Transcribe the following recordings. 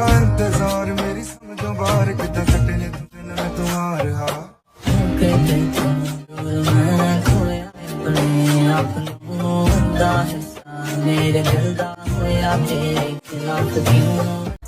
इंतजार मेरी समझो बाहर कितना सटने दिन में तुम्हारे हाथ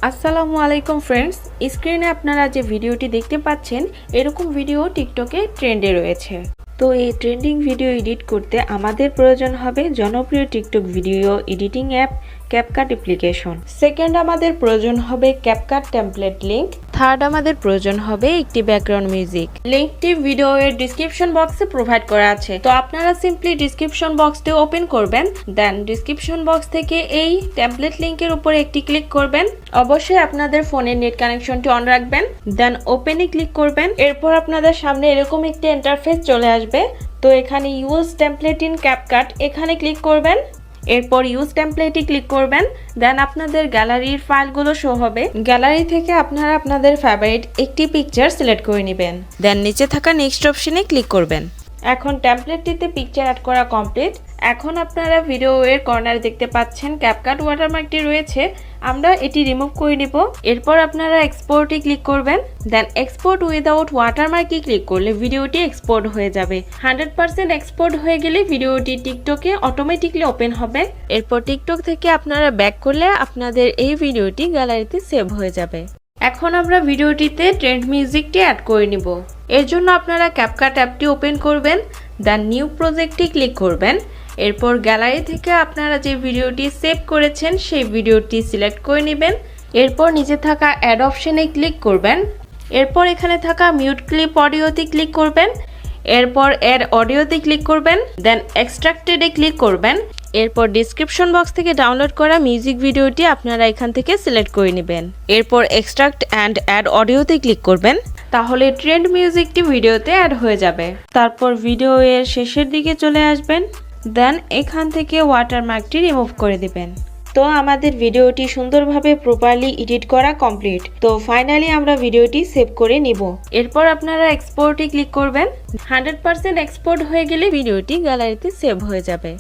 আসসালামু আলাইকুম ফ্রেন্ডস, স্ক্রিনে আপনারা যে ভিডিওটি দেখতে পাচ্ছেন এরকম ভিডিও টিকটকে ট্রেন্ডে রয়েছে। তো এই ট্রেন্ডিং ভিডিও এডিট করতে আমাদের প্রয়োজন হবে জনপ্রিয় TikTok video editing app CapCut application. Second আমাদের প্রয়োজন হবে ক্যাপকাট টেমপ্লেট লিংক। থার্ড আমাদের প্রয়োজন হবে একটি ব্যাকগ্রাউন্ড মিউজিক। লিংকটি ভিডিওর ডিসক্রিপশন বক্সে প্রোভাইড করা আছে, তো আপনারা সিম্পলি ডিসক্রিপশন বক্সটি ওপেন করবেন, দেন ডিসক্রিপশন বক্স থেকে এই টেমপ্লেট লিংকের উপরে একটি ক্লিক করবেন। অবশ্যই আপনাদের ফোনের নেট কানেকশনটি অন রাখবেন, দেন ওপেনে ক্লিক করবেন। এরপর আপনাদের সামনে এরকম একটি ইন্টারফেস চলে আসবে। তো এখানে ইউজ টেমপ্লেট ইন ক্যাপকাট এখানে ক্লিক করবেন। এরপর ইউজ টেমপ্লেটে ক্লিক করবেন, দেন আপনাদের গ্যালারির ফাইলগুলো শো হবে। গ্যালারি থেকে আপনারা আপনাদের ফেভারিট একটি পিকচার সিলেক্ট করে নেবেন, দেন নিচে থাকা নেক্সট অপশনে ক্লিক করবেন। এখন টেমপ্লেটটিতে পিকচার অ্যাড করা কমপ্লিট। এখন আপনারা ভিডিওর কর্নারে দেখতে পাচ্ছেন ক্যাপকাট ওয়াটারমার্কটি রয়েছে, আমরা এটি রিমুভ করে নিব। এরপর আপনারা এক্সপোর্টে ক্লিক করবেন, দেন এক্সপোর্ট উইদাউট ওয়াটারমার্কে ক্লিক করলে ভিডিওটি এক্সপোর্ট হয়ে যাবে। 100% এক্সপোর্ট হয়ে গেলে ভিডিওটি টিকটকে অটোমেটিকলি ওপেন হবে। এরপর টিকটক থেকে আপনারা ব্যাক করলে আপনাদের এই ভিডিওটি গ্যালারিতে সেভ হয়ে যাবে। এখন আমরা ভিডিওটিতে ট্রেন্ড মিউজিকটি অ্যাড করে নিব। এর জন্য আপনারা ক্যাপকাট অ্যাপটি ওপেন করবেন, দেন নিউ প্রজেক্টটি ক্লিক করবেন। এরপর গ্যালারি থেকে আপনারা যে ভিডিওটি সেভ করেছেন সেই ভিডিওটি সিলেক্ট করে নেবেন। এরপর নিচে থাকা অ্যাড অপশনে ক্লিক করবেন। এরপর এখানে থাকা মিউট ক্লিপ অডিওতে ক্লিক করবেন। এরপর অ্যাড অডিওতে ক্লিক করবেন, দেন এক্সট্রাক্টেডে ক্লিক করবেন। এরপর ডিসক্রিপশন বক্স থেকে ডাউনলোড করা মিউজিক ভিডিওটি আপনারা এখান থেকে সিলেক্ট করে নেবেন। এরপর এক্সট্রাক্ট অ্যান্ড অ্যাড অডিওতে ক্লিক করবেন, তাহলে ট্রেন্ড মিউজিকটি ভিডিওতে অ্যাড হয়ে যাবে। তারপর ভিডিও এর শেষের দিকে চলে আসবেন, দেন এখান থেকে ওয়াটারমার্কটি রিমুভ করে দিবেন। তো আমাদের ভিডিওটি সুন্দরভাবে প্রপারলি এডিট করা কমপ্লিট। তো ফাইনালি আমরা ভিডিওটি সেভ করে নিব। এরপর আপনারা এক্সপোর্টে ক্লিক করবেন। 100% এক্সপোর্ট হয়ে গেলে ভিডিওটি গ্যালারিতে সেভ হয়ে যাবে।